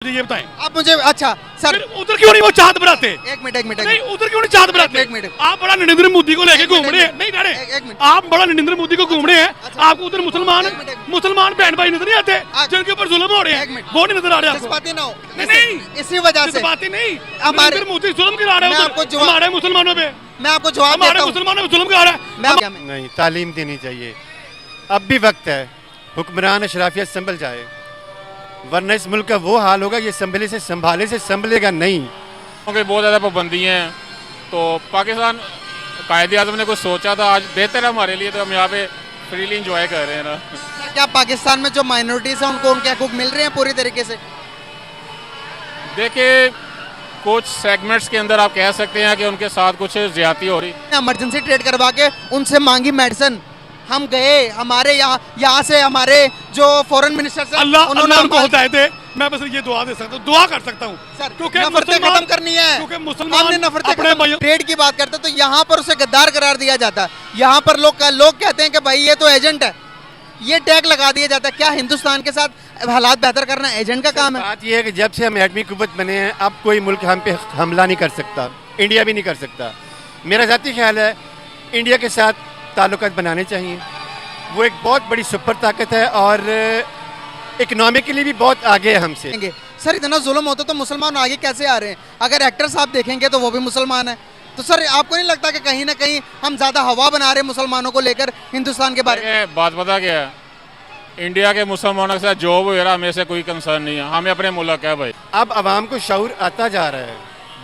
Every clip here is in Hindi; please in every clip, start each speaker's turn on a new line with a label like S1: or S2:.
S1: मुझे ये बताएं
S2: आप मुझे अच्छा सर
S1: उधर क्यों नहीं वो चाहत बनाते?
S2: एक मिनट
S1: नहीं उधर क्यों नहीं चाहत बनाते?
S2: एक मिनट।
S1: आप बड़ा नरेंद्र मोदी को लेके घूम रहे हैं। नहीं डरे,
S2: एक मिनट।
S1: आप बड़ा नरेंद्र मोदी को घूम रहे हैं।
S2: अच्छा।
S1: आपको उधर मुसलमान बहन भाई नजर नहीं आते जिनके ऊपर जुल्म हो रहे
S2: एक
S1: हैं,
S2: मिनट।
S1: वो नहीं नजर आ रहे आपको?
S2: जज्बाती ना हो
S1: नहीं
S2: इसी वजह से
S1: बातें नहीं,
S2: हमारे-
S1: नरेंद्र मोदी जुल्म करा रहे
S2: मैं
S1: हैं
S2: आपको
S1: उधर,
S2: जवाब-
S1: हमारे मुसलमानों पे,
S2: मैं आपको जवाब
S1: हमारे
S2: देता हूँ
S1: मुसलमानों पे जुल्म करा रहा है।
S2: मैं
S3: नहीं, तालीम देनी चाहिए। अब भी वक्त है, हुक्मरान अशराफियत संभल जाए, वरना इस मुल्क का वो हाल होगा ये संभाले से संभलेगा नहीं।
S4: क्योंकि बहुत ज़्यादा पाबंदी हैं, तो पाकिस्तान कायदे आज़म ने कुछ सोचा था, आज बेहतर है हमारे लिए, तो हम यहाँ पे फ्रीली इंजॉय कर रहे हैं ना।
S2: क्या पाकिस्तान में जो माइनॉरिटीज हैं उनको उनके हकूक मिल रहे हैं पूरी तरीके से?
S4: देखिए कुछ सेगमेंट्स के अंदर आप कह सकते हैं कि उनके साथ कुछ ज्यादती हो रही।
S2: इमरजेंसी ट्रेड करवा के उनसे मांगी मेडिसिन, हम गए, हमारे यहाँ से हमारे जो फॉरेन मिनिस्टर हैं
S1: अल्लाह उनको हिदायत दे। मैं बस ये दुआ दे सकता हूँ, दुआ कर सकता हूँ
S2: सर
S1: क्योंकि
S2: नफरतें खत्म करनी है,
S1: क्योंकि मुसलमान
S2: हमने नफरतें
S1: अपने
S2: खत्म।
S1: भाइयों
S2: ट्रेड की बात करते हैं तो यहाँ पर उसे गद्दार करार दिया जाता है। यहाँ पर लोग कहते हैं कि भाई ये तो एजेंट है, ये टैग लगा दिया जाता है। क्या हिंदुस्तान के साथ हालात बेहतर करना एजेंट का काम है?
S3: बात यह है कि जब से हम एटमी कुव्वत बने हैं, अब कोई मुल्क हम पे हमला नहीं कर सकता, इंडिया भी नहीं कर सकता। मेरा ज़ाती ख्याल है इंडिया के साथ ताल्लुकात बनाने चाहिए। वो एक बहुत बड़ी सुपर ताकत है और इकोनॉमिकली भी बहुत आगे है हमसे।
S2: सर इतना जुल्म होता तो मुसलमान आगे कैसे आ रहे हैं? अगर एक्टर्स आप देखेंगे तो वो भी मुसलमान है, तो सर आपको नहीं लगता कि कहीं ना कहीं हम ज्यादा हवा बना रहे हैं मुसलमानों को लेकर हिंदुस्तान के बारे में?
S4: बात पता क्या है, इंडिया के मुसलमानों के साथ जॉब वगैरह हमें से कोई कंसर्न नहीं है, हमें अपने मुल्क है भाई।
S3: अब आवाम को शऊर आता जा रहा है।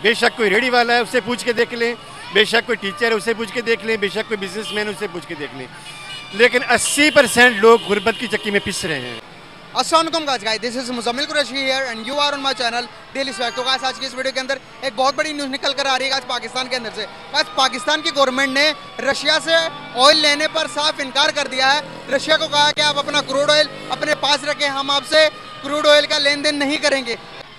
S3: बेशक कोई रेडी वाला है उससे पूछ के देख लें, बेशक कोई टीचर है उससे पूछ के देख लें, बेशक कोई बिजनेसमैन उससे पूछ के देख लें, लेकिन 80% लोग गुर्बत की चक्की में पिस रहे हैं।
S2: अस्सलाम वालेकुम guys, this is Muzammil Qureshi here and you are on my channel daily swag. तो गाइस आज की इस वीडियो के अंदर एक बहुत बड़ी न्यूज़ निकल कर आ रही है आज पाकिस्तान के अंदर से। आज पाकिस्तान की गवर्नमेंट ने रशिया से ऑयल लेने पर साफ इनकार कर दिया है। रशिया को कहा कि आप अपना क्रूड ऑयल अपने पास रखें, हम आपसे क्रूड ऑयल का लेन देन नहीं करेंगे।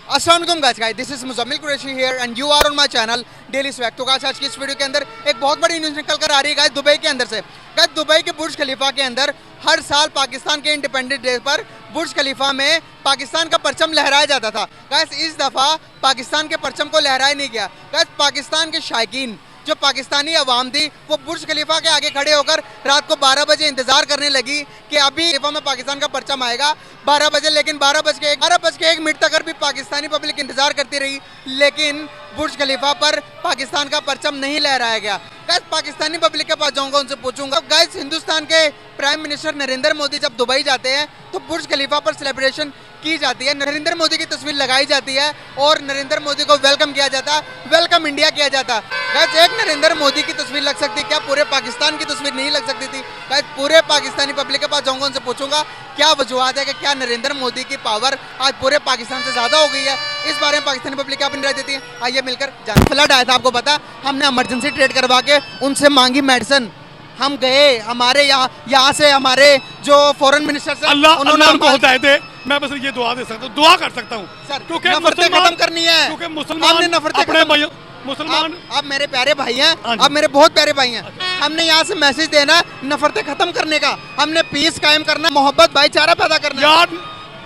S2: अस्सलाम वालेकुम guys, this is Muzammil Qureshi here and you are on my channel daily swag. तो गाइस आज की इस वीडियो के अंदर एक बहुत बड़ी न्यूज़ निकल कर आ रही है गाइस दुबई के अंदर से। गाइस दुबई के बुर्ज खलीफा के अंदर हर साल पाकिस्तान के इंडिपेंडेंस डे पर बुर्ज खलीफा में पाकिस्तान का परचम लहराया जाता था। गाइस इस दफ़ा पाकिस्तान के परचम को लहराया नहीं गया। गाइस पाकिस्तान के शायकीन जो पाकिस्तानी अवाम थी वो बुर्ज खलीफा के आगे खड़े होकर रात को 12 बजे इंतजार करने लगी कि अभी खलीफा में पाकिस्तान का परचम आएगा 12 बजे, लेकिन 12:01 तक भी पाकिस्तानी पब्लिक इंतजार करती रही, लेकिन बुर्ज खलीफा पर पाकिस्तान का परचम नहीं लहराया गया। गाइस पाकिस्तानी पब्लिक के पास जाऊंगा, उनसे पूछूंगा। गाइस हिंदुस्तान के प्राइम मिनिस्टर नरेंद्र मोदी जब दुबई जाते हैं तो बुर्ज खलीफा पर सेलिब्रेशन की जाती है, नरेंद्र मोदी की तस्वीर लगाई जाती है और नरेंद्र मोदी को वेलकम किया जाता है, वेलकम इंडिया किया जाता। गाइस एक नरेंद्र मोदी की तस्वीर लग सकती, क्या पूरे पाकिस्तान की तस्वीर नहीं लग सकती थी? गाइस पूरे पाकिस्तानी पब्लिक के पास जाऊंगा, उनसे पूछूंगा क्या वजूहत है कि क्या नरेंद्र मोदी की पावर आज पूरे पाकिस्तान से ज्यादा हो गई है। इस बारे में पाकिस्तानी पब्लिक क्या अपनी राय देती है, आइए मिलकर जान। फ्लड आया था आपको पता, हमने इमरजेंसी ट्रेड करवा के उनसे मांगी मेडिसिन, हम गए, हमारे यहाँ से हमारे जो फॉरेन मिनिस्टर हैं
S1: अल्लाह उनको हिदायत दे। मैं बस ये दुआ दे सकता हूँ, दुआ कर सकता हूँ
S2: सर
S1: क्योंकि
S2: नफरतें खत्म करनी है,
S1: क्योंकि मुसलमान
S2: हमने नफरतें
S1: अपने
S2: खत्म।
S1: भाइयों मुसलमान
S2: आप मेरे प्यारे भाई हैं,
S1: हाँ जी।
S2: आप मेरे बहुत प्यारे भाई हैं। हमने यहाँ से मैसेज देना नफरतें खत्म करने का, हमने पीस कायम करना, मोहब्बत भाईचारा पैदा करना।
S1: यार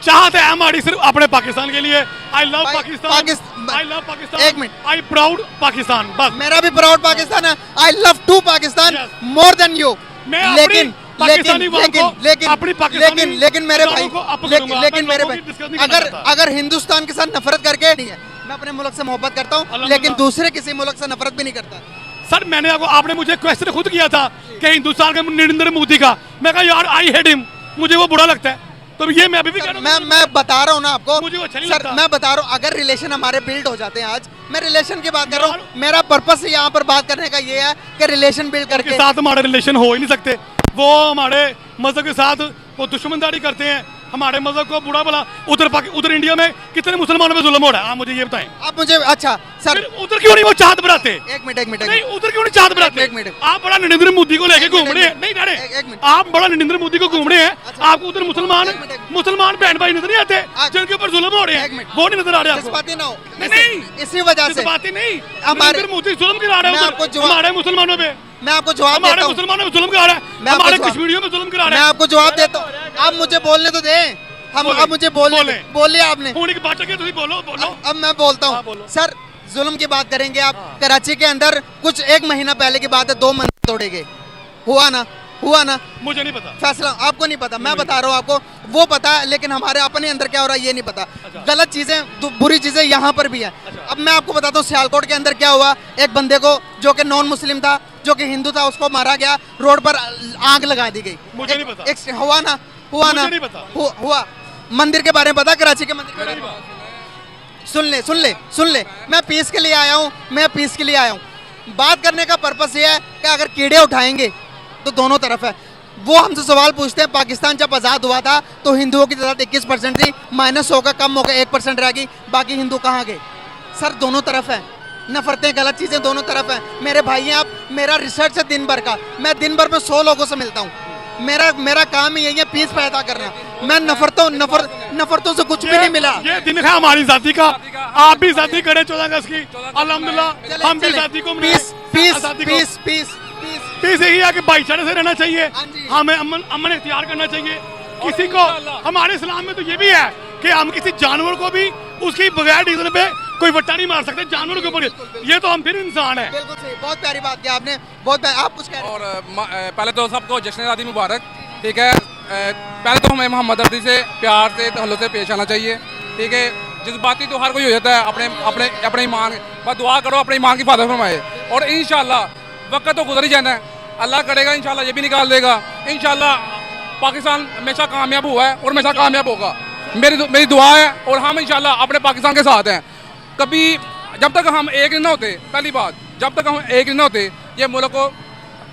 S1: चाहत है हमारी सिर्फ अपने पाकिस्तान के लिए। आई लव
S2: भाई,
S1: पाकिस्तान, आई लव पाकिस्तान,
S2: एक मिनट।
S1: I proud Pakistan. बस
S2: मेरा भी प्राउड पाकिस्तान है, I love to Pakistan more than you.
S1: मैं
S2: लेकिन
S1: पाकिस्तानी अपनी पाकिस्तानी
S2: लेकिन मेरे भाई,
S1: को अप करूंगा,
S2: लेकिन
S1: मैं
S2: मेरे
S1: लोगों
S2: भाई
S1: की discuss नहीं करना चाहता।
S2: अगर हिंदुस्तान के साथ नफरत करके नहीं है, मैं अपने मुल्क से मोहब्बत करता हूँ लेकिन दूसरे किसी मुल्क से नफरत भी नहीं करता।
S1: सर मैंने आपने मुझे क्वेश्चन खुद किया था कि हिंदुस्तान के नरेंद्र मोदी का, मैं कहा यार आई हेट हिम, मुझे वो बुरा लगता है। तो ये मैं अभी भी कह रहा हूं,
S2: मैं बता रहा हूँ ना आपको,
S1: मुझे वो अच्छा नहीं
S2: सर
S1: लगता।
S2: मैं बता रहा हूँ अगर रिलेशन हमारे बिल्ड हो जाते हैं, आज मैं रिलेशन की बात कर रहा हूँ, मेरा पर्पस यहाँ पर बात करने का ये है कि रिलेशन बिल्ड
S1: के
S2: करके
S1: साथ हमारे रिलेशन हो ही नहीं सकते। वो हमारे मजहब के साथ वो दुश्मनदारी करते हैं, हमारे मजहब को बुरा भला। उधर इंडिया में कितने मुसलमानों में जुल्म हो रहा है, आप मुझे ये बताएं।
S2: आप मुझे अच्छा सर
S1: उधर क्यों नहीं वो चाहत बनाते?
S2: एक मिनट
S1: नहीं उधर क्यों नहीं चाहत बनाते?
S2: एक मिनट।
S1: आप बड़ा नरेंद्र मोदी को लेके घूम रहे हैं। नहीं डरे,
S2: एक मिनट।
S1: आप बड़ा नरेंद्र मोदी को घूम रहे हैं।
S2: अच्छा।
S1: आपको उधर मुसलमान बहन भाई नजर नहीं आते जिनके ऊपर जुल्म हो रहे
S2: एक
S1: हैं,
S2: मिनट।
S1: वो नहीं नजर आ रहे आपको?
S2: जज्बाती ना हो
S1: नहीं
S2: इसी वजह से
S1: बातें नहीं,
S2: हमारे-
S1: नरेंद्र मोदी जुल्म करा रहे
S2: मैं
S1: हैं
S2: आपको
S1: उधर
S2: जवाब-
S1: हमारे मुसलमानों पे,
S2: मैं आपको जवाब
S1: हमारे
S2: देता हूँ,
S1: मुसलमानों पे जुल्म करा रहा है,
S2: मैं आपको
S1: हमारे
S2: जवाब-
S1: कश्मीरियों में जुल्म करा
S2: मैं
S1: रहा है।
S2: आपको जवाब देता हूँ, आप मुझे बोलने तो दें। हम
S1: बोले,
S2: अब मुझे बोलने
S1: बोले।
S2: बोलिए आपने
S1: खून की बात है तुम बोलो बोलो
S2: अब मैं बोलता
S1: हाँ,
S2: हूँ
S1: बोलो।
S2: सर जुल्म की बात करेंगे आप कराची के अंदर कुछ 1 महीना पहले की बात है 2 मंदिर तोड़े गए हुआ ना
S1: मुझे नहीं पता
S2: फैसला आपको नहीं पता मैं बता रहा हूँ आपको वो पता है लेकिन हमारे अपने अंदर क्या हो रहा है ये नहीं पता
S1: अच्छा।
S2: गलत चीजें बुरी चीजें यहाँ पर भी है अब मैं आपको बताता हूँ सियालकोट के अंदर क्या हुआ एक बंदे को जो कि नॉन मुस्लिम था जो कि हिंदू था उसको मारा गया रोड पर आग लगा दी गई
S1: मुझे नहीं पता।
S2: हुआ ना
S1: मुझे नहीं पता।
S2: हुआ मंदिर के बारे में पता कराची के मंदिर के बारे में सुन ले मैं पीस के लिए आया हूँ बात करने का पर्पस ये है कि अगर कीड़े उठाएंगे तो दोनों तरफ है वो हमसे सवाल पूछते हैं पाकिस्तान जब आज़ाद हुआ था तो हिंदुओं की तादाद 21% थी माइनस होकर कम होकर 1% रह गई बाकी हिंदू कहाँ गए सर दोनों तरफ है नफरतें गलत चीज़ें दोनों तरफ है मेरे भाई हैं आप मेरा रिसर्च है दिन भर का मैं दिन भर में 100 लोगों से मिलता हूँ मेरा काम ही यही है पीस पैदा करना मैं नफरतों से कुछ भी नहीं मिला
S1: ये दिन है हमारी जाति का आप भी जाति करे 14 अगस्त की अल्हम्दुलिल्लाह हम भी जाति को पीस यही है कि भाईचारे से रहना चाहिए
S2: हाँ जी।
S1: हमें अमन इख्तियार करना चाहिए किसी को हमारे इस्लाम में तो ये भी है कि हम किसी जानवर को भी उसकी बगैर रीजन पे कोई वट्टा नहीं मार सकते जानवर के ऊपर ये तो हम फिर इंसान है
S2: बिल्कुल सही बहुत प्यारी बात की आपने आप कुछ कह रहे
S5: और पहले तो सबको जश्न आज़ादी मुबारक ठीक है पहले तो हमें मोहम्मद अरबी से प्यार से तहल्लुक़ से पेश आना चाहिए ठीक है जज्बाती तो हर कोई हो जाता है अपने ईमान बस दुआ करो अपने ईमान की हिफाजत फरमाए और इंशाल्लाह वक्त तो गुजर ही जाना है अल्लाह करेगा इंशाल्लाह ये भी निकाल देगा इंशाल्लाह पाकिस्तान हमेशा कामयाब हुआ है और हमेशा कामयाब होगा मेरी दुआ है और हम इंशाल्लाह अपने पाकिस्तान के साथ हैं कभी जब तक हम एक नहीं होते पहली बात जब तक हम एक नहीं होते ये मुल्क को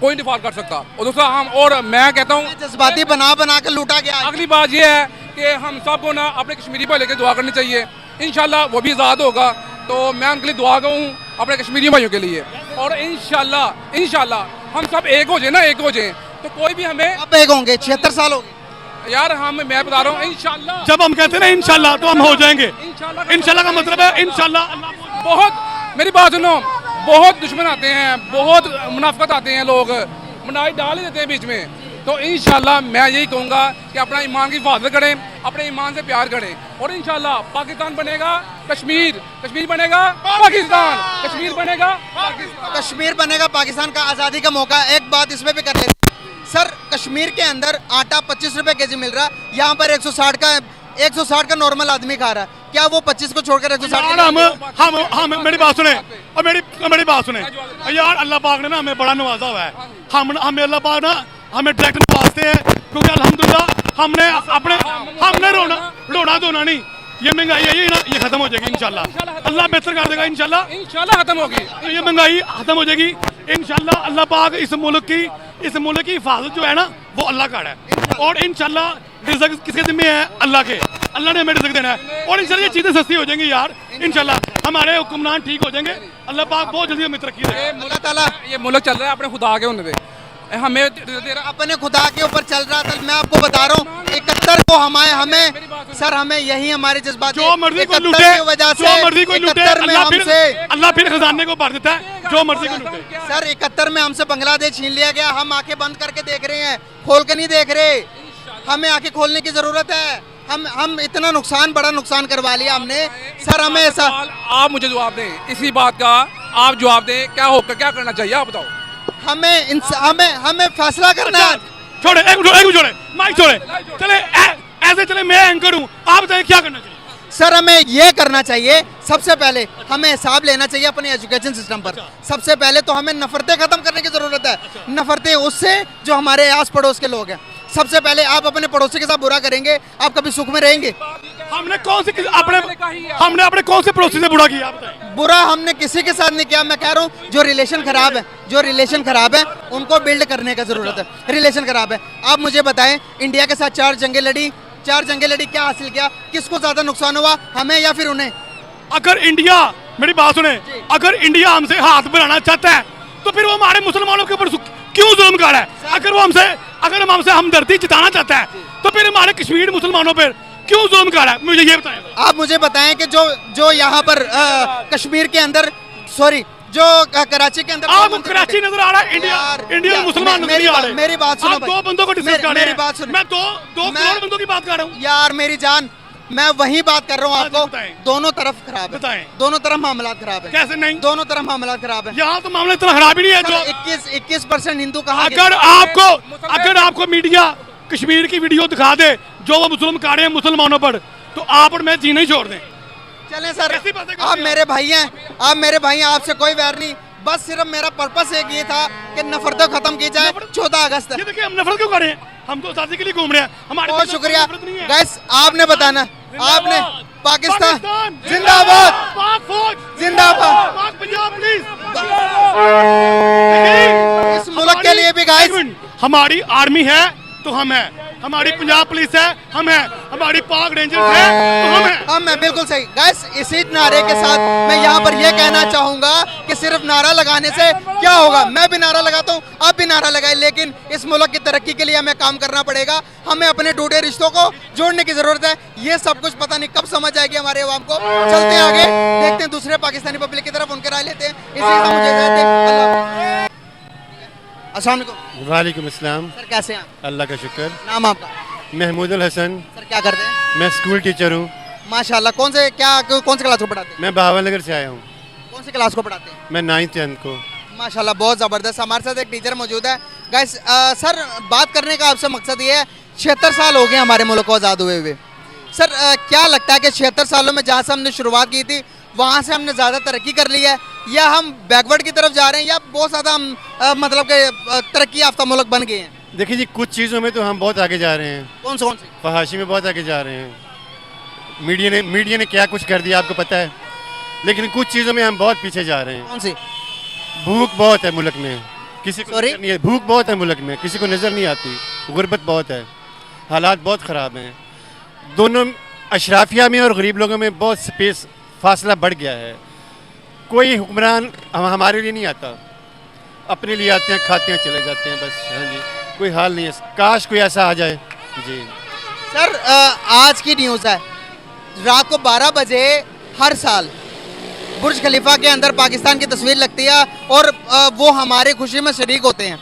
S5: कोई नहीं डिफॉल्ट कर सकता और दूसरा हम और मैं कहता हूँ
S2: जज्बाती बना कर लूटा गया
S5: अगली बात यह है कि हम सबको ना अपने कश्मीरी भाई लेकर दुआ करनी चाहिए इंशाल्लाह वो भी आज़ाद होगा तो मैं उनके लिए दुआ करूँ अपने कश्मीरी भाइयों के लिए और इंशाल्लाह हम सब एक हो जाए तो कोई भी हमें
S2: अब एक होंगे 76 साल हो गए
S5: यार मैं बता रहा हूँ इंशाल्लाह
S1: जब हम कहते हैं ना इंशाल्लाह तो हम हो जाएंगे इंशाल्लाह का मतलब है इंशाल्लाह
S5: बहुत मेरी बात सुनो बहुत दुश्मन आते हैं बहुत मुनाफिकत आते हैं लोग मुनाई डाल ही देते हैं बीच में तो इंशाल्लाह मैं यही कहूँगा कि अपना ईमान की हिफाजत करें अपने ईमान से प्यार करें और इंशाल्लाह पाकिस्तान बनेगा कश्मीर बनेगा पाकिस्तान
S2: कश्मीर बनेगा पाकिस्तान का आज़ादी का मौका एक बात इसमें भी कर लेते सर कश्मीर के अंदर आटा 25 रुपए केजी मिल रहा है यहाँ पर 160 का नॉर्मल आदमी खा रहा है क्या वो 25 को छोड़कर 160
S1: यार हम मेरी बात सुने और मेरी बात सुने यार अल्लाह पाक ने ना हमें बड़ा नवाजा हुआ है हमें अल्लाह पाक ना हमें डायरेक्ट नवाजते हैं क्योंकि अल्हम्दुलिल्लाह हमने रोना धोना नहीं ये महंगाई है ये ना ये खत्म हो जाएगी इंशाल्लाह अल्लाह बेहतर कर देगा इंशाल्लाह
S5: खत्म होगी
S1: ये महंगाई खत्म हो जाएगी इंशाल्लाह अल्लाह पाक इस मुल्क की हिफाजत जो है ना वो अल्लाह का है और इंशाल्लाह रिज़्क़ किसके ज़िम्मे है अल्लाह के अल्लाह ने हमें रिज़्क़ देना है और इंशाल्लाह ये चीज़ें सस्ती हो जाएंगी यार इंशाल्लाह हमारे हुक्मरान ठीक हो जाएंगे अल्लाह पाक बहुत जल्दी हमें तरक्की देगा
S2: अल्लाह ताला
S5: ये मुल्क चल रहा है अपने खुदा के होने दे हमें
S2: अपने खुदा के ऊपर चल रहा था मैं आपको बता रहा हूँ 71 को हमें यही हमारे जज्बात
S1: जो मर्जी को लूटे अल्लाह फिर खजाने को भर देता है जो मर्जी को लूटे
S2: सर 71 में हमसे बांग्लादेश छीन लिया गया हम आंखें बंद करके देख रहे हैं खोल के नहीं देख रहे हमें आंखें खोलने की जरूरत है हम इतना बड़ा नुकसान करवा लिया हमने सर हमें ऐसा
S5: आप मुझे जवाब दें इसी बात का आप जवाब दें क्या करना चाहिए आप बताओ
S2: हमें फैसला करना है
S1: छोड़े माइक छोड़े चले ऐसे चले मैं एंकर हूँ आप बताइए क्या करना चाहिए
S2: सर हमें ये करना चाहिए सबसे पहले हमें हिसाब लेना चाहिए अपने एजुकेशन सिस्टम पर सबसे पहले तो हमें नफरतें खत्म करने की जरूरत है नफरतें उससे जो हमारे आस पड़ोस के लोग हैं सबसे पहले आप अपने पड़ोसी के साथ बुरा करेंगे आप कभी सुख में रहेंगे
S1: हमने अपने कौन से पड़ोसी से बुरा किया आप बताइए
S2: बुरा हमने किसी के साथ नहीं किया मैं कह रहा हूँ जो रिलेशन खराब है उनको बिल्ड करने का जरूरत है रिलेशन खराब है आप मुझे बताएं इंडिया के साथ 4 जंगें लड़ी क्या हासिल किया किसको ज्यादा नुकसान हुआ हमें या फिर उन्हें
S1: अगर इंडिया मेरी बात सुने अगर इंडिया हमसे हाथ बनाना चाहता है तो फिर वो हमारे मुसलमानों के ऊपर क्यों जुल्म कर रहा है अगर हम हमसे हमदर्दी जिताना चाहता है तो फिर हमारे कश्मीर मुसलमानों पर क्यों जुल्म कर रहा है मुझे ये बताएं
S2: आप मुझे बताएं कि जो यहाँ पर कश्मीर के अंदर जो कराची के अंदर
S1: आपको कराची नजर आ रहा है, इंडिया इंडिया में मुसलमान नजर नहीं आ रहे।
S2: मेरी बात सुनो
S1: आप दो बंदों को डिस्कस कर रहे
S2: मेरी
S1: हैं।
S2: बात सुनो।
S1: मैं दो करोड़ बंदों की बात कर रहा हूँ।
S2: यार मेरी जान, मैं वही बात कर रहा हूँ
S1: हाँ,
S2: आपको।
S1: बताएं।
S2: दोनों तरफ खराब है,
S1: बताएं।
S2: दोनों तरफ मामला खराब है।
S1: कैसे नहीं?
S2: दोनों तरफ मामला खराब है।
S1: यहाँ तो मामला इतना खराब ही नहीं है जो
S2: 21% हिंदू कहाँ
S1: अगर आपको मीडिया कश्मीर की वीडियो दिखा दे जो वो मुस्लिम काटे हैं मुसलमानों पर, तो आप और मैं जीना ही छोड़ दें।
S2: चलें सर,
S1: कैसी बातें करते
S2: आप
S1: हैं?
S2: मेरे भाई हैं, आप मेरे भाई हैं, आपसे कोई वैर नहीं। बस सिर्फ मेरा पर्पस एक ये था कि नफरतें खत्म की जाए। 14 अगस्त है।
S1: ये देखिए हम नफरत क्यों करें? हम तो आजादी के लिए घूम रहे हैं। हमारे
S2: बहुत
S1: पास
S2: शुक्रिया
S1: नफरत नहीं है।
S2: गैस, आपने बताना, आपने पाकिस्तान
S1: पाकिस्तान
S2: जिंदाबाद,
S1: पाक फौज
S2: जिंदाबाद।
S1: पाक पंजाब पुलिस।
S2: इस मुल्क के लिए भी
S1: एक
S2: गाइस,
S1: मिनट, हमारी आर्मी है तो हम है, हमारी पंजाब पुलिस है हम है, हमारी पाक रेंजर्स है तो हम है।
S2: हम मैं बिल्कुल सही गैस। इसी नारे के साथ मैं यहाँ पर यह कहना चाहूंगा कि सिर्फ नारा लगाने से क्या होगा। मैं भी नारा लगाता हूँ, आप भी नारा लगाए, लेकिन इस मुल्क की तरक्की के लिए हमें काम करना पड़ेगा। हमें अपने टूटे रिश्तों को जोड़ने की जरूरत है। ये सब कुछ पता नहीं कब समझ आएगी हमारे अवाम को। चलते हैं आगे, देखते हैं दूसरे पाकिस्तानी पब्लिक की तरफ, उनके राय लेते हैं। इसी के साथ मुझे इजाजत दें। अल्लाह। अस्सलाम वालेकुम
S3: वालेकुम अस्सलाम।
S2: सर, कैसे हैं आप?
S3: अल्लाह का शुक्र।
S2: नाम आपका?
S3: महमूद अल हसन।
S2: सर क्या करते हैं?
S3: मैं स्कूल टीचर हूँ।
S2: माशाल्लाह। कौन से क्लास को पढ़ाते हैं?
S3: मैं बहावल नगर से आया हूँ।
S2: कौन सी क्लास को पढ़ाते हैं?
S3: मैं 9th 10th को।
S2: माशाल्लाह, बहुत ज़बरदस्त। हमारे साथ एक टीचर मौजूद है। गाइस, सर बात करने का आपसे मकसद ये है, 76 साल हो गए हमारे मुल्क को आज़ाद हुए हुए। सर क्या लगता है कि 76 सालों में जहाँ से हमने शुरुआत की थी वहाँ से हमने ज़्यादा तरक्की कर ली है, या हम बैकवर्ड की तरफ जा रहे हैं, या बहुत ज़्यादा हम मतलब कि तरक्की याफ्ता मुल्क बन गए हैं?
S3: देखिए जी, कुछ चीज़ों में तो हम बहुत आगे जा रहे हैं।
S2: कौन सी?
S3: फहाशी में बहुत आगे जा रहे हैं। मीडिया ने क्या कुछ कर दिया आपको पता है, लेकिन कुछ चीज़ों में हम बहुत पीछे जा रहे हैं।
S2: कौन सी?
S3: भूख बहुत है मुल्क में, किसी को
S2: Sorry?
S3: नज़र नहीं है। भूख बहुत है मुल्क में, किसी को नज़र नहीं आती। गुर्बत बहुत है, हालात बहुत ख़राब हैं। दोनों अशराफिया में और गरीब लोगों में बहुत स्पेस फासला बढ़ गया है। कोई हुक्मरान हमारे लिए नहीं आता, अपने लिए आते हैं, खाते हैं, चले जाते हैं, बस। हाँ जी, कोई हाल नहीं है। काश कोई ऐसा आ जाए जी।
S2: सर आज की न्यूज़ है, रात को 12 बजे हर साल बुर्ज खलीफा के अंदर पाकिस्तान की तस्वीर लगती है और वो हमारे खुशी में शरीक होते हैं।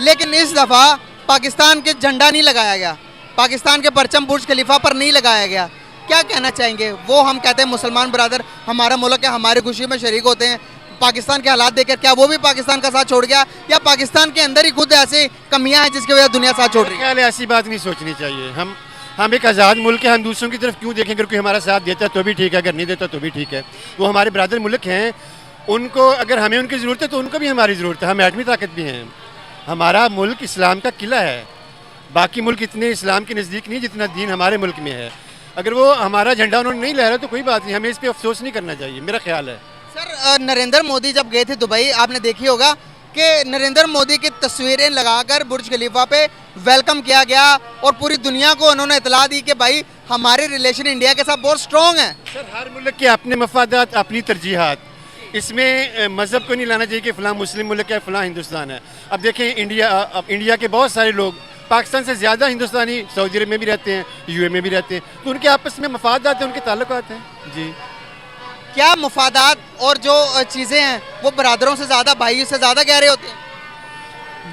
S2: लेकिन इस दफ़ा पाकिस्तान के झंडा नहीं लगाया गया, पाकिस्तान के परचम बुर्ज खलीफा पर नहीं लगाया गया। क्या कहना चाहेंगे? वो हम कहते हैं मुसलमान बरादर हमारा मुल्क है, हमारी खुशी में शरीक होते हैं। पाकिस्तान के हालात देखकर क्या वो भी पाकिस्तान का साथ छोड़ गया, या पाकिस्तान के अंदर ही खुद ऐसी कमियां हैं जिसकी वजह से दुनिया साथ छोड़ रही है?
S3: ख्याल है ऐसी बात नहीं सोचनी चाहिए। हम एक आज़ाद मुल्क है, हम दूसरों की तरफ क्यों देखें? अगर कोई हमारा साथ देता है तो भी ठीक है, अगर नहीं देता तो भी ठीक है। वो हमारे बरादर मुल्क हैं, उनको अगर हमें उनकी ज़रूरत है तो उनको भी हमारी ज़रूरत है। हम एटमी ताकत भी हैं। हमारा मुल्क इस्लाम का किला है। बाकी मुल्क इतने इस्लाम के नज़दीक नहीं जितना दीन हमारे मुल्क में है। अगर वो हमारा झंडा उन्होंने नहीं लहरा तो कोई बात नहीं, हमें इस पर अफसोस नहीं करना चाहिए, मेरा ख्याल है।
S2: सर नरेंद्र मोदी जब गए थे दुबई, आपने देखी होगा कि नरेंद्र मोदी की तस्वीरें लगाकर बुर्ज खलीफा पे वेलकम किया गया और पूरी दुनिया को उन्होंने इतला दी कि भाई हमारे रिलेशन इंडिया के साथ बहुत स्ट्रॉन्ग है।
S3: सर हर मुल्क के अपने मफादात, अपनी तरजीहात, इसमें मज़हब को नहीं लाना चाहिए कि फ़लाँ मुस्लिम मुल्क है, फ़लाँ हिंदुस्तान है। अब देखें इंडिया के बहुत सारे लोग पाकिस्तान से ज़्यादा हिंदुस्तानी सऊदी अरब में भी रहते हैं, यूए में भी रहते हैं, तो उनके आपस में मफादात हैं, उनके ताल्लुकात हैं जी।
S2: क्या मफादात और जो चीज़ें हैं वो बरादरों से ज़्यादा, भाइयों से ज़्यादा गहरे होते हैं?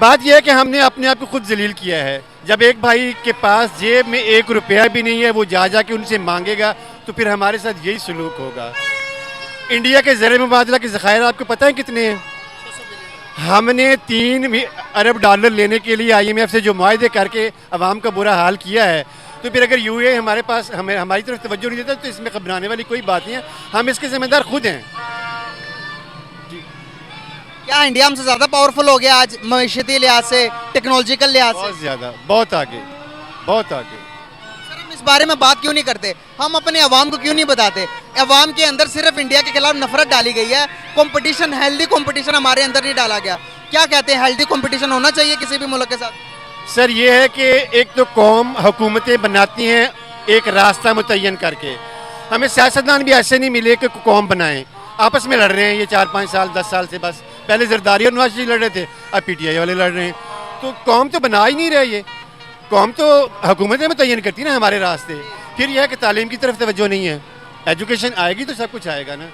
S3: बात यह है कि हमने अपने आप को खुद जलील किया है। जब एक भाई के पास जेब में 1 रुपया भी नहीं है, वो जा के उनसे मांगेगा, तो फिर हमारे साथ यही सलूक होगा। इंडिया के ज़र मुबादला के ज़खायर आपको पता है कितने हैं? हमने 3 अरब डॉलर लेने के लिए IMF से जो मुआहदे करके अवाम का बुरा हाल किया है, तो फिर अगर UAE हमारे पास हमारी तरफ तवज्जो नहीं देता तो इसमें घबराने वाली कोई बात नहीं है। हम इसके जिम्मेदार खुद हैं।
S2: क्या इंडिया हमसे ज़्यादा पावरफुल हो गया आज मईशती लिहाज से, टेक्नोलॉजिकल लिहाज से?
S3: बहुत ज़्यादा, बहुत आगे, बहुत आगे।
S2: सर हम इस बारे में बात क्यों नहीं करते? हम अपने अवाम को क्यों नहीं बताते? अवाम के अंदर सिर्फ इंडिया के खिलाफ नफरत डाली गई है, कंपटीशन, हेल्दी कंपटीशन हमारे अंदर नहीं डाला गया। क्या कहते हैं, हेल्दी कंपटीशन होना चाहिए किसी भी मुल्क के साथ?
S3: सर ये है कि एक तो कौम हुकूमतें बनाती हैं एक रास्ता मुतय्यन करके। हमें सियासतदान भी ऐसे नहीं मिले कि कौम बनाएं। आपस में लड़ रहे हैं ये 4-5 साल 10 साल से, बस पहले जरदारी और नवाज शरीफ लड़ रहे थे, अब PTI वाले लड़ रहे हैं। तो कौम तो बना ही नहीं रहे। ये कौम तो हुकूमतें मुतय्यन करती है ना हमारे रास्ते। फिर यह है कि तालीम की तरफ तवज्जो नहीं है। एजुकेशन आएगी तो सब कुछ आएगा ना।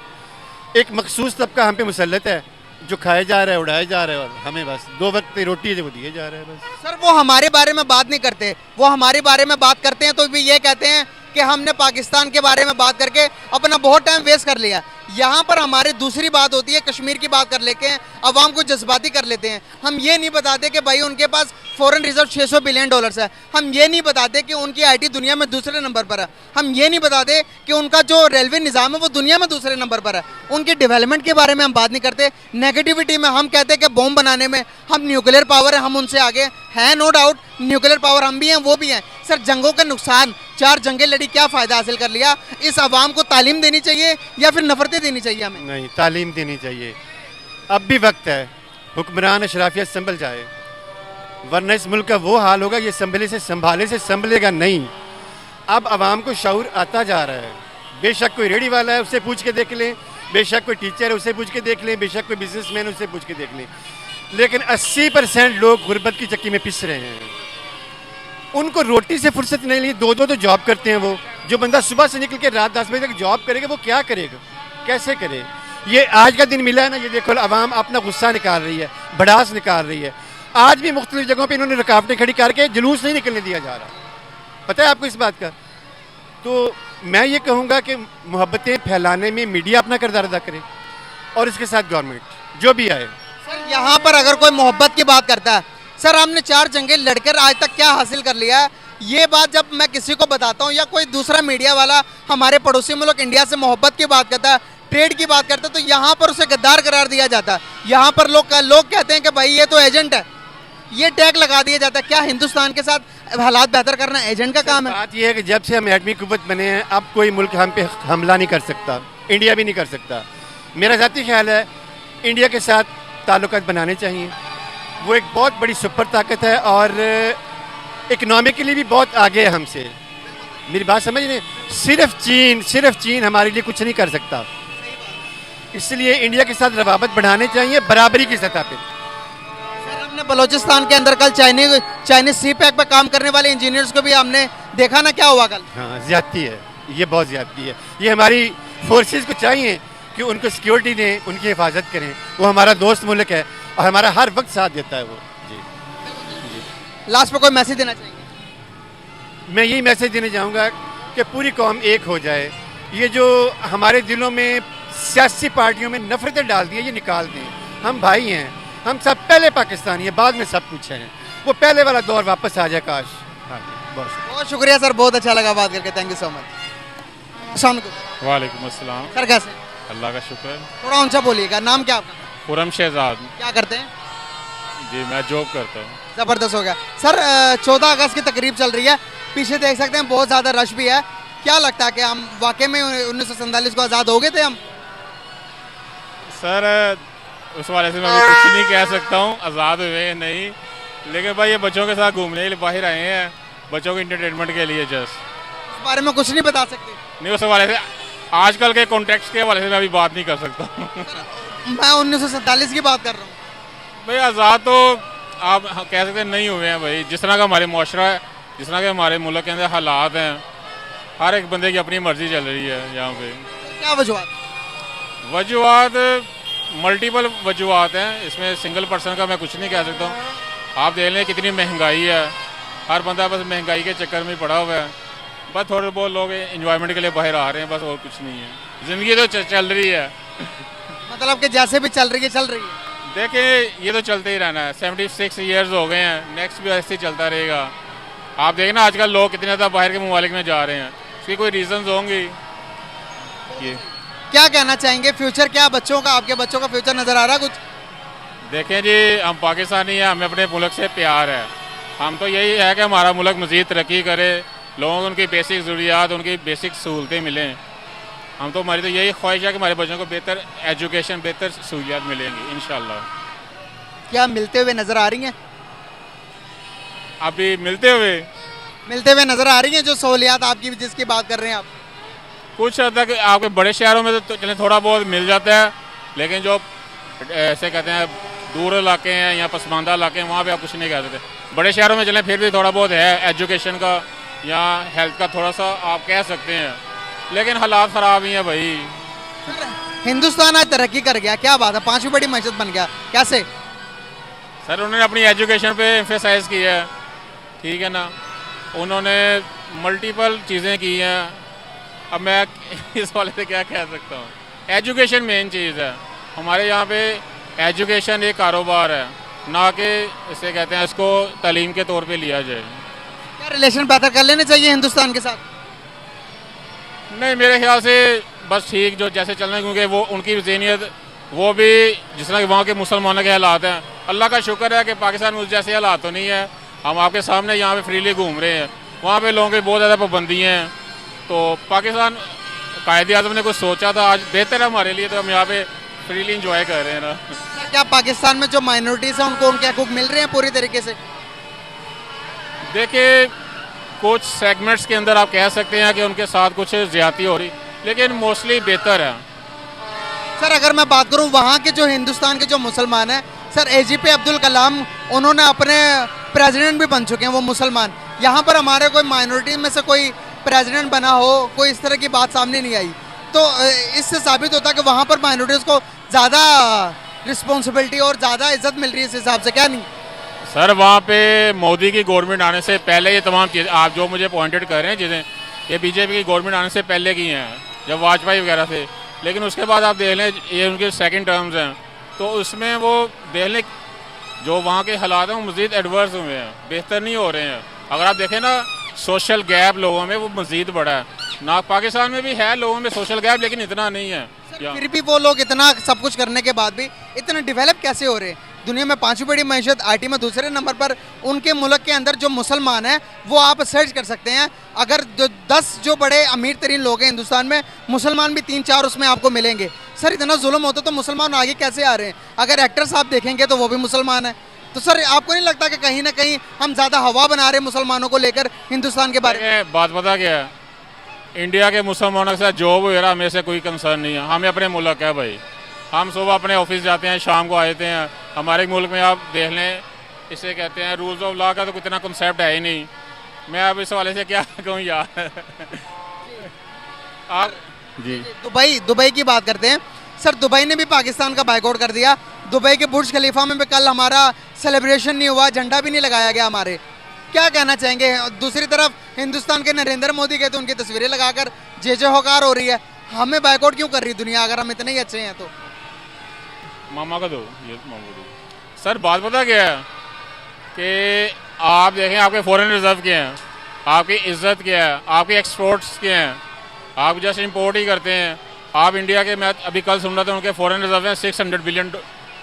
S3: एक मखसूस तबका हम पे मुसल्लत है, जो खाया जा रहा है उड़ाया जा रहा है, और हमें बस 2 वक्त की रोटी है जो वो दिए जा रहे हैं बस।
S2: सर वो हमारे बारे में बात नहीं करते, वो हमारे बारे में बात करते हैं तो भी ये कहते हैं कि हमने पाकिस्तान के बारे में बात करके अपना बहुत टाइम वेस्ट कर लिया। यहाँ पर हमारी दूसरी बात होती है, कश्मीर की बात कर लेते हैं, अवाम को जज्बाती कर लेते हैं। हम ये नहीं बताते कि भाई उनके पास फॉरेन रिजर्व 600 बिलियन डॉलर्स है। हम ये नहीं बताते कि उनकी आईटी दुनिया में दूसरे नंबर पर है। हम ये नहीं बताते कि उनका जो रेलवे निज़ाम है वो दुनिया में दूसरे नंबर पर है। उनकी डेवलपमेंट के बारे में हम बात नहीं करते। नेगेटिविटी में हम कहते हैं कि बॉम्ब बनाने में हम न्यूक्लियर पावर है, हम उनसे आगे हैं। नो डाउट न्यूक्लियर पावर हम भी हैं, वो भी हैं। सर जंगों का नुकसान, 4 जंगें लड़ी, क्या फ़ायदा हासिल कर लिया? इस आवाम को तालीम देनी चाहिए या फिर नफरतें देनी चाहिए हमें?
S3: नहीं, तालीम देनी चाहिए। अब भी वक्त है, हुक्मरान अशराफियत संभल जाए, वरना इस मुल्क का वो हाल होगा, ये संभाले से संभलेगा नहीं। अब आवाम को शऊर आता जा रहा है। बेशक कोई रेडी वाला है उससे पूछ के देख लें, बेशक कोई टीचर है उससे पूछ के देख लें, बेशक कोई बिजनेसमैन उससे पूछ के देख लें, लेकिन 80% लोग गुर्बत की चक्की में पिस रहे हैं। उनको रोटी से फुर्सत नहीं ली, 2-2 तो जॉब करते हैं। वो जो बंदा सुबह से निकल के रात 10 बजे तक जॉब करेगा वो क्या करेगा, कैसे करे? ये आज का दिन मिला है ना, ये देखो आवाम अपना गुस्सा निकाल रही है, भड़ास निकाल रही है। आज भी मुख्तलिफ जगहों पे इन्होंने रुकावटें खड़ी करके जुलूस नहीं निकलने दिया जा रहा। पता है आपको इस बात का? तो मैं ये कहूँगा कि मोहब्बतें फैलाने में मीडिया अपना किरदार अदा करे और इसके साथ गवर्नमेंट जो भी आए।
S2: सर यहाँ पर अगर कोई मोहब्बत की बात करता है, सर हमने 4 जंगें लड़कर आज तक क्या हासिल कर लिया है, ये बात जब मैं किसी को बताता हूँ या कोई दूसरा मीडिया वाला हमारे पड़ोसी मुल्क इंडिया से मोहब्बत की बात करता है, ट्रेड की बात करता है, तो यहाँ पर उसे गद्दार करार दिया जाता है। यहाँ पर लोग कहते हैं कि भाई ये तो एजेंट है, ये टैग लगा दिया जाता है। क्या हिंदुस्तान के साथ हालात बेहतर करना एजेंट का काम है?
S3: बात यह है कि जब से हम एटमी कुव्वत बने हैं, अब कोई मुल्क हम पे हमला नहीं कर सकता, इंडिया भी नहीं कर सकता। मेरा ज़ाती ख्याल है इंडिया के साथ ताल्लुकात बनाने चाहिए। वो एक बहुत बड़ी सुपर ताकत है और इकनॉमिकली भी बहुत आगे है हमसे। मेरी बात समझ नहीं, सिर्फ चीन हमारे लिए कुछ नहीं कर सकता। इसलिए इंडिया के साथ रवाबत बढ़ाने चाहिए बराबरी की सतह पे।
S2: सर हमने बलूचिस्तान के अंदर कल चाइनीज सी पैक पे काम करने वाले इंजीनियर्स को भी हमने देखा ना, क्या हुआ कल?
S3: हाँ, ज्यादती है, ये बहुत ज्यादती है। ये हमारी फोर्सेस को चाहिए कि उनको सिक्योरिटी दें, उनकी हिफाजत करें। वो हमारा दोस्त मुल्क है और हमारा हर वक्त साथ देता है वो। जी
S2: लास्ट पे कोई मैसेज देना चाहिए?
S3: मैं यही मैसेज देना चाहूँगा कि पूरी कौम एक हो जाए। ये जो हमारे दिलों में सियासी पार्टियों में नफरतें डाल दी है, ये निकाल दें। हम भाई हैं, हम सब पहले पाकिस्तानी हैं, बाद में सब कुछ हैं। वो पहले वाला दौर वापस आ जाए काश। हाँ जी, बहुत
S2: शुक्रिया सर, बहुत अच्छा लगा बात करके, थैंक यू सो मच। अस्सलाम वालेकुम।
S4: वालेकुम अस्सलाम।
S2: सर कैसे?
S4: अल्लाह का शुक्र।
S2: थोड़ा ऊंचा बोलिएगा। नाम क्या आपका?
S4: खुरम शहजाद।
S2: क्या करते हैं?
S4: जी मैं जॉब करता हूँ।
S2: ज़बरदस्त हो गया सर। 14 अगस्त की तकरीब चल रही है, पीछे देख सकते हैं बहुत ज़्यादा रश भी है। क्या लगता है कि हम वाकई में 1947 को आज़ाद हो गए थे हम?
S4: सर उस वाले से मैं अभी कुछ नहीं कह सकता हूँ, आज़ाद हुए नहीं, लेकिन भाई ये बच्चों के साथ घूमने के लिए बाहर आए हैं, बच्चों के इंटरटेनमेंट के लिए जस्ट।
S2: इस बारे में कुछ नहीं बता सकते?
S4: नहीं, उस हवाले से आजकल के कॉन्टेक्स्ट के हवाले से मैं अभी बात नहीं कर सकता हूँ।
S2: मैं 1947 की बात कर रहा हूँ।
S4: भाई आज़ाद तो आप कह सकते हैं नहीं हुए हैं भाई। जिस तरह का हमारे मुआशरा है, जिस तरह के हमारे मुल्क के अंदर हालात हैं, हर एक बंदे की अपनी मर्जी चल रही है यहाँ पे।
S2: क्या वजूहत?
S4: वजूहत मल्टीपल वजूहत हैं, इसमें सिंगल पर्सन का मैं कुछ नहीं कह सकता हूँ। आप देख लें कितनी महंगाई है, हर बंदा बस महंगाई के चक्कर में पड़ा हुआ है। बस थोड़े बहुत लोग एंजॉयमेंट के लिए बाहर आ रहे हैं, बस और कुछ नहीं है। ज़िंदगी तो चल रही है।
S2: मतलब कि जैसे भी चल रही है चल रही है।
S4: देखिए ये तो चलते ही रहना है। 76 ईयर्स हो गए हैं, नेक्स्ट भी ऐसे ही चलता रहेगा। आप देखना आजकल लोग कितने ज़्यादा बाहर के ममालिक में जा रहे हैं, इसकी कोई रीजंस होंगी। ये
S2: क्या कहना चाहेंगे, फ्यूचर क्या बच्चों का, आपके बच्चों का फ्यूचर नज़र आ रहा है कुछ?
S4: देखें जी, हम पाकिस्तानी हैं, हमें अपने मुल्क से प्यार है। हम तो यही है कि हमारा मुल्क मज़ीद तरक्की करे, लोगों को उनकी बेसिक ज़रूरियात, उनकी बेसिक सहूलतें मिलें। हम तो हमारी तो यही ख्वाहिश है कि हमारे बच्चों को बेहतर एजुकेशन, बेहतर सहूलियात मिलेंगी इंशाल्लाह।
S2: क्या मिलते हुए नज़र आ रही हैं?
S4: अभी मिलते हुए
S2: नज़र आ रही हैं जो सहूलियात आपकी जिसकी बात कर रहे हैं आप?
S4: कुछ हद तक आपके बड़े शहरों में तो चलें थोड़ा बहुत मिल जाता है, लेकिन जो ऐसे कहते हैं दूर इलाके हैं या पसमानदा इलाके हैं, वहाँ पे आप कुछ नहीं कह सकते। बड़े शहरों में चलें फिर भी थोड़ा बहुत है, एजुकेशन का या हेल्थ का थोड़ा सा आप कह सकते हैं, लेकिन हालात ख़राब ही हैं भाई।
S2: हिंदुस्तान आज तरक्की कर गया, क्या बात है, 5वीं बड़ी मस्जिद बन गया, कैसे?
S4: सर उन्होंने अपनी एजुकेशन पे एम्फेसाइज किया है, ठीक है ना, उन्होंने मल्टीपल चीज़ें की हैं। अब मैं इस वाले से क्या कह सकता हूँ, एजुकेशन मेन चीज़ है हमारे यहाँ पे। एजुकेशन एक कारोबार है, ना कि इसे कहते हैं इसको तालीम के तौर पे लिया जाए।
S2: क्या रिलेशन बेहतर कर लेने चाहिए हिंदुस्तान के साथ?
S4: नहीं, मेरे ख्याल से बस ठीक जो जैसे चल रहे हैं, क्योंकि वो उनकी ज़हनियत वो भी जिस तरह वहाँ के मुसलमानों के हालात हैं, अल्लाह का शुक्र है कि पाकिस्तान में उस जैसे हालात तो नहीं है। हम आपके सामने यहाँ पे फ्रीली घूम रहे हैं, वहाँ पे लोगों की बहुत ज़्यादा पाबंदी हैं। तो पाकिस्तान कायदे आज़म ने कुछ सोचा था, आज बेहतर है हमारे लिए, तो हम यहाँ पे फ्रीली इंजॉय कर रहे हैं ना।
S2: सर क्या पाकिस्तान में जो माइनॉरिटीज़ हैं उनको उनके हकूक मिल रहे हैं पूरी तरीके से?
S4: देखिए, कुछ सेगमेंट्स के अंदर आप कह सकते हैं कि उनके साथ कुछ ज़्यादती हो रही, लेकिन मोस्टली बेहतर है।
S2: सर अगर मैं बात करूं वहाँ के जो हिंदुस्तान के जो मुसलमान हैं, सर एजीपी अब्दुल कलाम उन्होंने अपने प्रेसिडेंट भी बन चुके हैं वो मुसलमान। यहाँ पर हमारे कोई माइनॉरिटी में से कोई प्रेसिडेंट बना हो, कोई इस तरह की बात सामने नहीं आई, तो इससे साबित होता है कि वहाँ पर माइनॉरिटीज़ को ज़्यादा रिस्पॉन्सिबिलिटी और ज़्यादा इज्जत मिल रही है इस हिसाब से, क्या नहीं?
S4: सर वहाँ पे मोदी की गवर्नमेंट आने से पहले ये तमाम चीज़ें आप जो मुझे पॉइंटेड कर रहे हैं चीज़ें, ये बीजेपी की गवर्नमेंट आने से पहले की हैं, जब वाजपेयी वगैरह थे। लेकिन उसके बाद आप देख लें, ये उनके सेकंड टर्म्स हैं, तो उसमें वो देख लें जो वहाँ के हालात हैं वो मज़ीद एडवर्स हुए हैं, बेहतर नहीं हो रहे हैं। अगर आप देखें ना, सोशल गैप लोगों में वो मज़ीद बढ़ा है ना। पाकिस्तान में भी है लोगों में सोशल गैप, लेकिन इतना नहीं है।
S2: फिर भी वो लोग इतना सब कुछ करने के बाद भी इतना डेवलप कैसे हो रहे हैं? दुनिया में 5वीं बड़ी मईशत, आईटी में दूसरे नंबर पर, उनके मुल्क के अंदर जो मुसलमान हैं वो आप सर्च कर सकते हैं। अगर जो 10 जो बड़े अमीर तरीन लोग हैं हिंदुस्तान में, मुसलमान भी 3-4 उसमें आपको मिलेंगे। सर इतना जुल्म होता तो मुसलमान आगे कैसे आ रहे हैं? अगर एक्टर्स आप देखेंगे तो वो भी मुसलमान हैं। तो सर आपको नहीं लगता कि कहीं ना कहीं हम ज़्यादा हवा बना रहे हैं मुसलमानों को लेकर हिंदुस्तान के बारे में?
S4: बात पता क्या है, इंडिया के मुसलमानों के साथ जॉब वगैरह हमें से कोई कंसर्न नहीं है। हमें अपने मुल्क है भाई, हम सुबह अपने ऑफिस जाते हैं, शाम को आते हैं। हमारे मुल्क में आप देख लें, इसे कहते हैं रूल्स ऑफ लॉ का तो इतना कंसेप्ट है ही नहीं। मैं अब इस वाले से क्या कहूँ यार। आप जी
S2: दुबई की बात करते हैं। सर दुबई ने भी पाकिस्तान का बाइकआउट कर दिया। दुबई के बुर्ज खलीफा में भी कल हमारा सेलिब्रेशन नहीं हुआ, झंडा भी नहीं लगाया गया हमारे। क्या कहना चाहेंगे? दूसरी तरफ हिंदुस्तान के नरेंद्र मोदी के तो उनकी तस्वीरें लगाकर जय होकार हो रही है। हमें बाइकआउट क्यों कर रही दुनिया अगर हम इतने ही अच्छे हैं तो?
S4: मामा का दो ये मामा दो। सर बात पता क्या है कि आप देखें, आपके फॉरेन रिजर्व क्या हैं, आपकी इज्जत क्या है, आपके एक्सपोर्ट्स क्या हैं, आप जस्ट इंपोर्ट ही करते हैं। आप इंडिया के, मैं अभी कल सुन रहा था, उनके फॉरेन रिजर्व हैं 600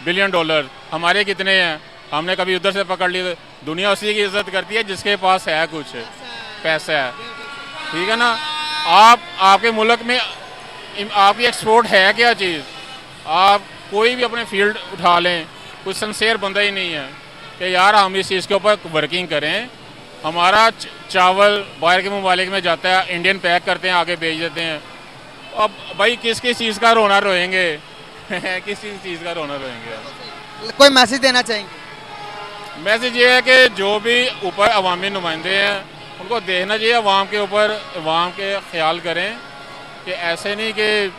S4: बिलियन डॉलर। हमारे कितने हैं? हमने कभी उधर से पकड़ ली। दुनिया उसी की इज्जत करती है जिसके पास है कुछ पैसा है, ठीक है ना। आपके मुल्क में आपकी एक्सपोर्ट है क्या चीज़? आप कोई भी अपने फील्ड उठा लें, कुछ सिंसियर बंदा ही नहीं है कि यार हम इस चीज़ के ऊपर वर्किंग करें। हमारा चावल बाहर के ममालिक में जाता है, इंडियन पैक करते हैं, आगे बेच देते हैं। अब भाई किस चीज़ का रोना रोएंगे? किस चीज़ का रोना रोएंगे?
S2: कोई मैसेज देना चाहेंगे?
S4: मैसेज ये है कि जो भी ऊपर अवामी नुमाइंदे हैं उनको देखना चाहिए, अवाम के ऊपर, अवाम के ख्याल करें कि ऐसे नहीं कि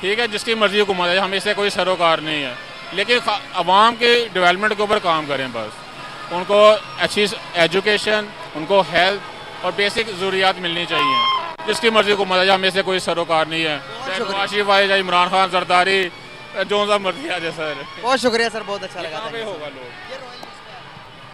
S4: ठीक है जिसकी मर्ज़ी हुकूमत है, हमें इससे कोई सरोकार नहीं है, लेकिन अवाम के डेवलपमेंट के ऊपर काम करें। बस उनको अच्छी एजुकेशन, उनको हेल्थ और बेसिक ज़रूरियात मिलनी चाहिए। जिसकी मर्ज़ी हुकूमत है, हमें से कोई सरोकार नहीं है। नवाज शरीफ आए, चाहे इमरान खान, जरदारी, जो सा मर्जी आ जाए। सर
S2: बहुत शुक्रिया सर, बहुत अच्छा लगा।
S4: होगा लोग।